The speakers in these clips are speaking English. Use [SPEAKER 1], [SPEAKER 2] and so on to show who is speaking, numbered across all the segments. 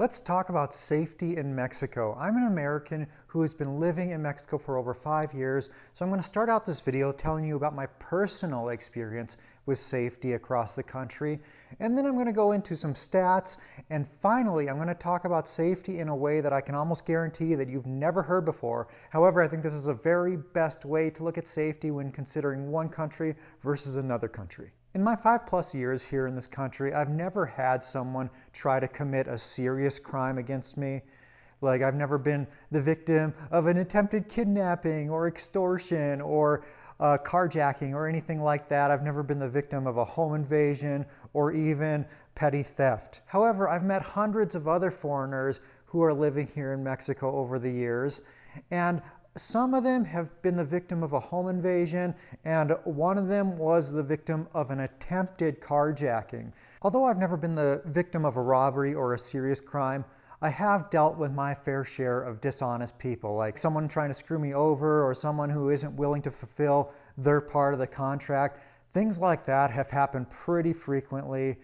[SPEAKER 1] Let's talk about safety in Mexico. I'm an American who has been living in Mexico for over 5 years, so I'm going to start out this video telling you about my personal experience with safety across the country, and then I'm going to go into some stats, and finally I'm going to talk about safety in a way that I can almost guarantee that you've never heard before. However, I think this is a very best way to look at safety when considering one country versus another country. In my 5+ years here in this country, I've never had someone try to commit a serious crime against me. Like, I've never been the victim of an attempted kidnapping or extortion or carjacking or anything like that. I've never been the victim of a home invasion or even petty theft. However, I've met hundreds of other foreigners who are living here in Mexico over the years, and some of them have been the victim of a home invasion, and one of them was the victim of an attempted carjacking. Although I've never been the victim of a robbery or a serious crime, I have dealt with my fair share of dishonest people, like someone trying to screw me over or someone who isn't willing to fulfill their part of the contract. Things like that have happened pretty frequently.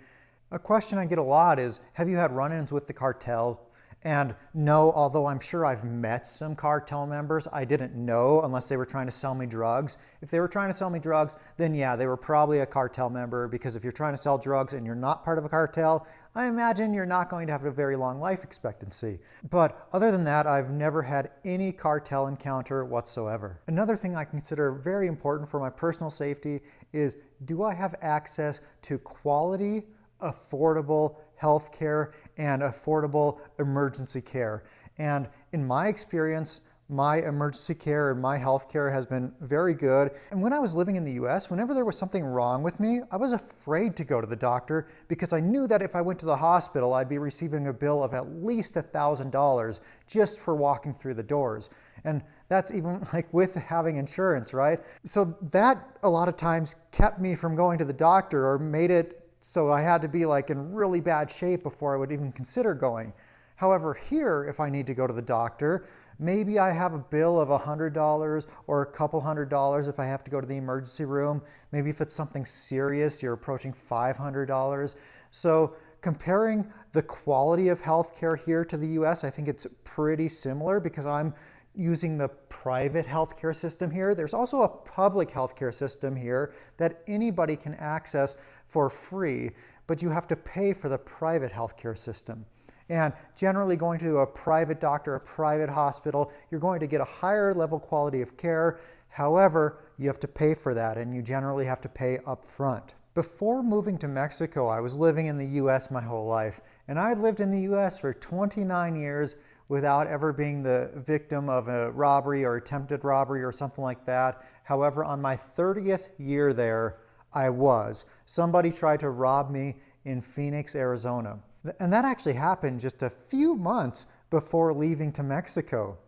[SPEAKER 1] A question I get a lot is, have you had run-ins with the cartel? And no, although I'm sure I've met some cartel members, I didn't know unless they were trying to sell me drugs. If they were trying to sell me drugs, then yeah, they were probably a cartel member, because if you're trying to sell drugs and you're not part of a cartel, I imagine you're not going to have a very long life expectancy. But other than that, I've never had any cartel encounter whatsoever. Another thing I consider very important for my personal safety is, do I have access to quality, affordable health care and affordable emergency care? And in my experience, my emergency care and my health care has been very good. And when I was living in the US, whenever there was something wrong with me, I was afraid to go to the doctor, because I knew that if I went to the hospital, I'd be receiving a bill of at least $1,000 just for walking through the doors. And that's even like with having insurance, right? So that a lot of times kept me from going to the doctor, or made it so I had to be like in really bad shape before I would even consider going. However, here, if I need to go to the doctor, maybe I have a bill of $100 or a couple $100 if I have to go to the emergency room. Maybe if it's something serious, you're approaching $500. So comparing the quality of healthcare here to the US, I think it's pretty similar, because I'm using the private healthcare system here. There's also a public healthcare system here that anybody can access for free, but you have to pay for the private healthcare system. And generally, going to a private doctor, a private hospital, you're going to get a higher level quality of care. However, you have to pay for that, and you generally have to pay up front. Before moving to Mexico, I was living in the US my whole life, and I lived in the US for 29 years without ever being the victim of a robbery or attempted robbery or something like that. However, on my 30th year there, I was. Somebody tried to rob me in Phoenix, Arizona. And that actually happened just a few months before leaving to Mexico.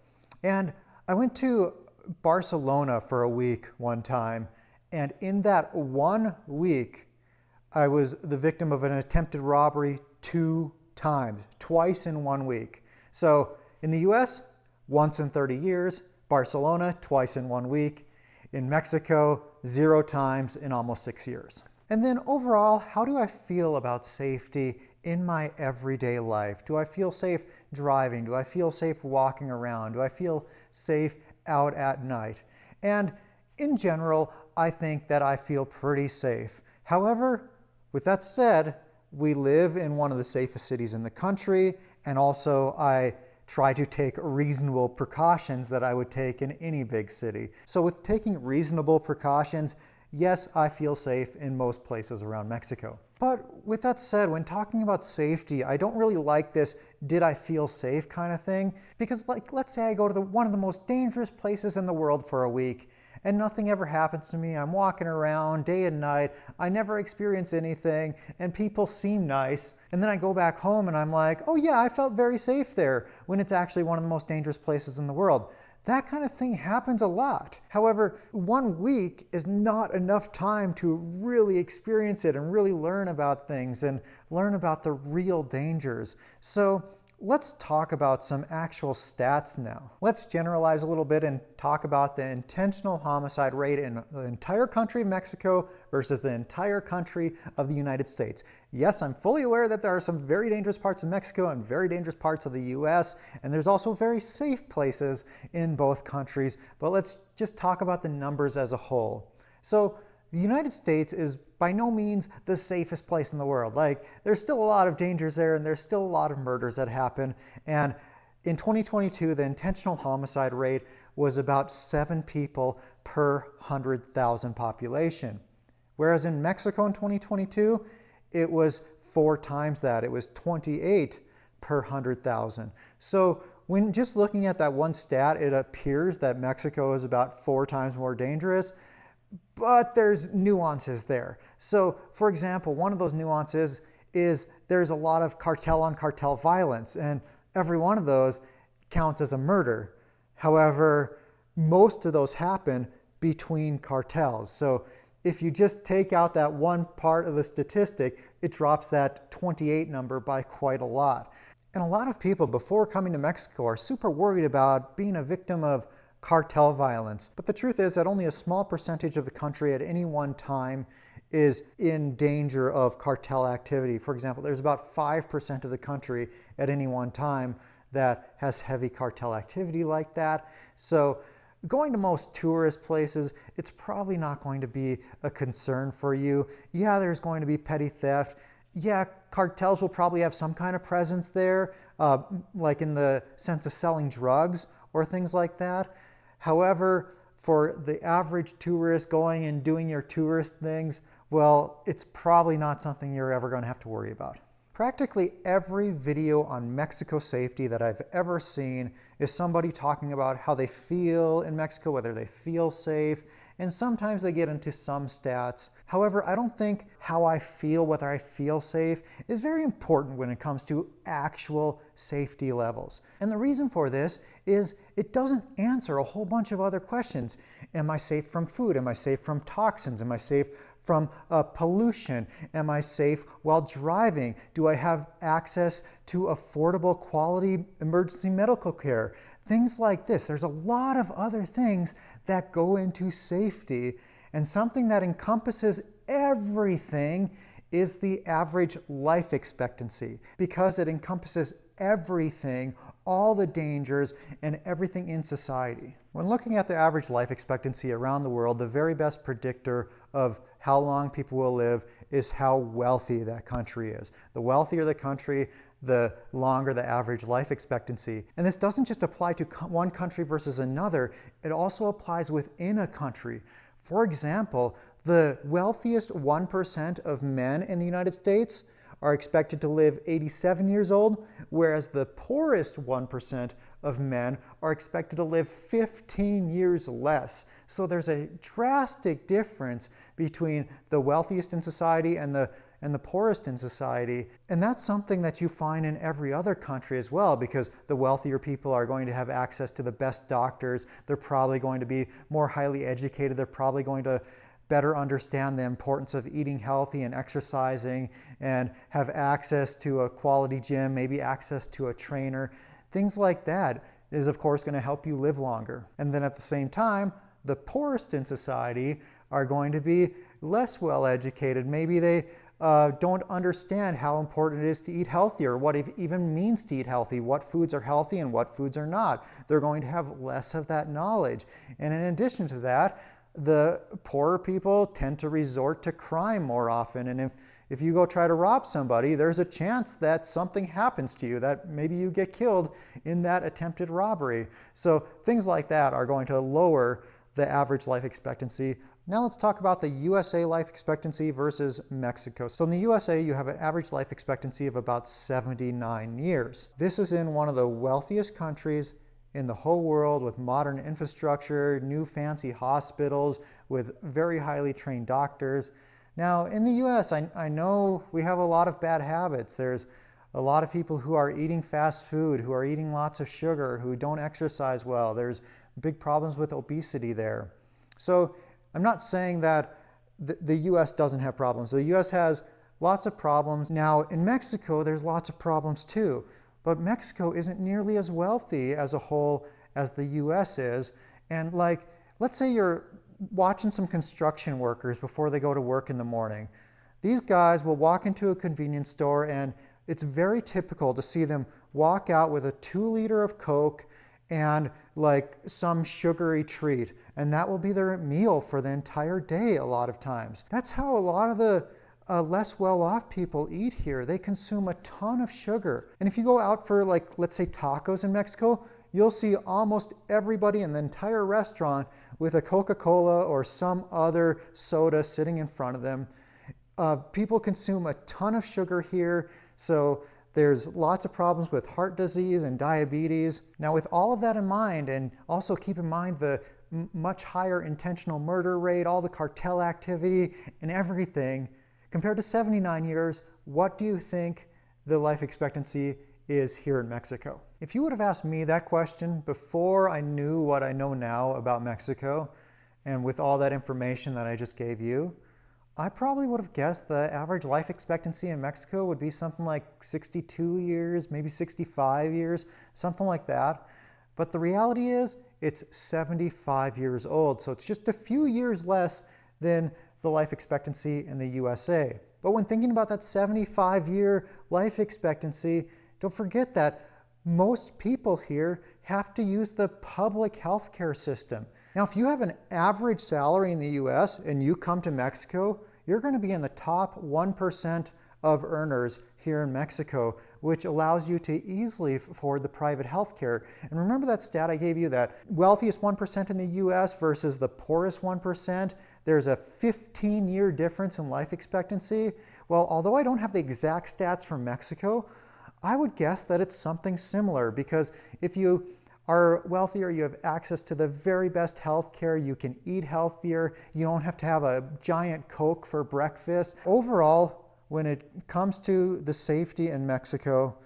[SPEAKER 1] And I went to Barcelona for a week one time, and in that 1 week, I was the victim of an attempted robbery 2 times, twice in 1 week. So in the US, once in 30 years, Barcelona, twice in 1 week, in Mexico, 0 times in almost 6 years. And then overall, how do I feel about safety in my everyday life? Do I feel safe driving? Do I feel safe walking around? Do I feel safe out at night? And in general, I think that I feel pretty safe. However, with that said, we live in one of the safest cities in the country, and also I try to take reasonable precautions that I would take in any big city. So with taking reasonable precautions, yes, I feel safe in most places around Mexico. But with that said, when talking about safety, I don't really like this "did I feel safe" kind of thing, because let's say I go to one of the most dangerous places in the world for a week, and nothing ever happens to me. I'm walking around day and night. I never experience anything, and people seem nice. And then I go back home and I'm like, oh yeah, I felt very safe there, when it's actually one of the most dangerous places in the world. That kind of thing happens a lot. However, 1 week is not enough time to really experience it and really learn about things and learn about the real dangers. So Let's talk about some actual stats now. Let's generalize a little bit and talk about the intentional homicide rate in the entire country of Mexico versus the entire country of the United States. Yes, I'm fully aware that there are some very dangerous parts of Mexico and very dangerous parts of the US, and there's also very safe places in both countries, but let's just talk about the numbers as a whole. So the United States is by no means the safest place in the world. Like, there's still a lot of dangers there, and there's still a lot of murders that happen. And in 2022, the intentional homicide rate was about 7 people per 100,000 population. Whereas in Mexico in 2022, it was 4 times that. It was 28 per 100,000. So when just looking at that one stat, it appears that Mexico is about 4 times more dangerous. But there's nuances there. So, for example, one of those nuances is there's a lot of cartel-on-cartel violence, and every one of those counts as a murder. However, most of those happen between cartels. So if you just take out that one part of the statistic, it drops that 28 number by quite a lot. And a lot of people before coming to Mexico are super worried about being a victim of cartel violence. But the truth is that only a small percentage of the country at any one time is in danger of cartel activity. For example, there's about 5% of the country at any one time that has heavy cartel activity like that. So going to most tourist places, it's probably not going to be a concern for you. Yeah, there's going to be petty theft. Yeah, cartels will probably have some kind of presence there, like in the sense of selling drugs or things like that. However, for the average tourist going and doing your tourist things, well, it's probably not something you're ever going to have to worry about. Practically every video on Mexico safety that I've ever seen is somebody talking about how they feel in Mexico, whether they feel safe, and sometimes they get into some stats. However, I don't think how I feel, whether I feel safe, is very important when it comes to actual safety levels. And the reason for this is it doesn't answer a whole bunch of other questions. Am I safe from food? Am I safe from toxins? Am I safe from pollution? Am I safe while driving? Do I have access to affordable quality emergency medical care? Things like this. There's a lot of other things that go into safety, and something that encompasses everything is the average life expectancy, because it encompasses everything, all the dangers, and everything in society. When looking at the average life expectancy around the world, the very best predictor of how long people will live is how wealthy that country is. The wealthier the country, the longer the average life expectancy. And this doesn't just apply to one country versus another, it also applies within a country. For example, the wealthiest 1% of men in the United States are expected to live 87 years old, whereas the poorest 1% of men are expected to live 15 years less. So there's a drastic difference between the wealthiest in society and the poorest in society. And that's something that you find in every other country as well, because the wealthier people are going to have access to the best doctors. They're probably going to be more highly educated. They're probably going to better understand the importance of eating healthy and exercising, and have access to a quality gym, maybe access to a trainer. Things like that is, of course, going to help you live longer. And then at the same time, the poorest in society are going to be less well educated. Maybe they don't understand how important it is to eat healthy, or what it even means to eat healthy, what foods are healthy and what foods are not. They're going to have less of that knowledge. And in addition to that, the poorer people tend to resort to crime more often. And if you go try to rob somebody, there's a chance that something happens to you, that maybe you get killed in that attempted robbery. So things like that are going to lower the average life expectancy. Now let's talk about the USA life expectancy versus Mexico. So in the USA, you have an average life expectancy of about 79 years. This is in one of the wealthiest countries in the whole world, with modern infrastructure, new fancy hospitals, with very highly trained doctors. Now in the US, I know we have a lot of bad habits. There's a lot of people who are eating fast food, who are eating lots of sugar, who don't exercise well. There's big problems with obesity there. So I'm not saying that the US doesn't have problems. The US has lots of problems. Now in Mexico, there's lots of problems too. but Mexico isn't nearly as wealthy as a whole as the US is. And like, let's say you're watching some construction workers before they go to work in the morning. These guys will walk into a convenience store, and it's very typical to see them walk out with a 2 liter of Coke and like some sugary treat, and that will be their meal for the entire day a lot of times. That's how a lot of the less well-off people eat here. They consume a ton of sugar. And if you go out for, like, let's say tacos in Mexico, you'll see almost everybody in the entire restaurant with a Coca-Cola or some other soda sitting in front of them. People consume a ton of sugar here, so there's lots of problems with heart disease and diabetes. Now, with all of that in mind, and also keep in mind the much higher intentional murder rate, all the cartel activity and everything, compared to 79 years, what do you think the life expectancy is here in Mexico? If you would have asked me that question before I knew what I know now about Mexico, and with all that information that I just gave you, I probably would have guessed the average life expectancy in Mexico would be something like 62 years, maybe 65 years, something like that. But the reality is it's 75 years old, so it's just a few years less than the life expectancy in the USA. But when thinking about that 75-year life expectancy, don't forget that most people here have to use the public healthcare system. Now, if you have an average salary in the US and you come to Mexico, you're going to be in the top 1% of earners here in Mexico, which allows you to easily afford the private healthcare. And remember that stat I gave you, that wealthiest 1% in the US versus the poorest 1%? There's a 15-year difference in life expectancy. Well, although I don't have the exact stats from Mexico, I would guess that it's something similar, because if you are wealthier, you have access to the very best health care, you can eat healthier, you don't have to have a giant Coke for breakfast. Overall, when it comes to the safety in Mexico,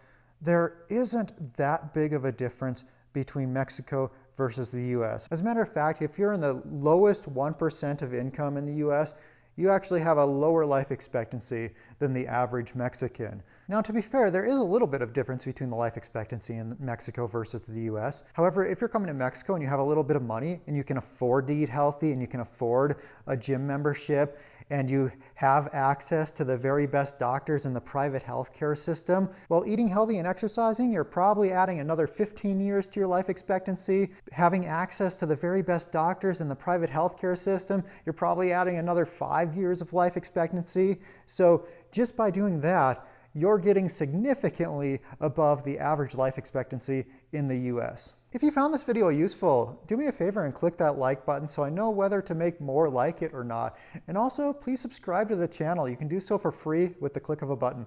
[SPEAKER 1] there isn't that big of a difference between Mexico versus the US. As a matter of fact, if you're in the lowest 1% of income in the US, you actually have a lower life expectancy than the average Mexican. Now, to be fair, there is a little bit of difference between the life expectancy in Mexico versus the US. However, if you're coming to Mexico and you have a little bit of money and you can afford to eat healthy and you can afford a gym membership and you have access to the very best doctors in the private healthcare system, well, eating healthy and exercising, you're probably adding another 15 years to your life expectancy. Having access to the very best doctors in the private healthcare system, you're probably adding another 5 years of life expectancy. So just by doing that, you're getting significantly above the average life expectancy in the US. If you found this video useful, do me a favor and click that like button so I know whether to make more like it or not. And also, please subscribe to the channel. You can do so for free with the click of a button.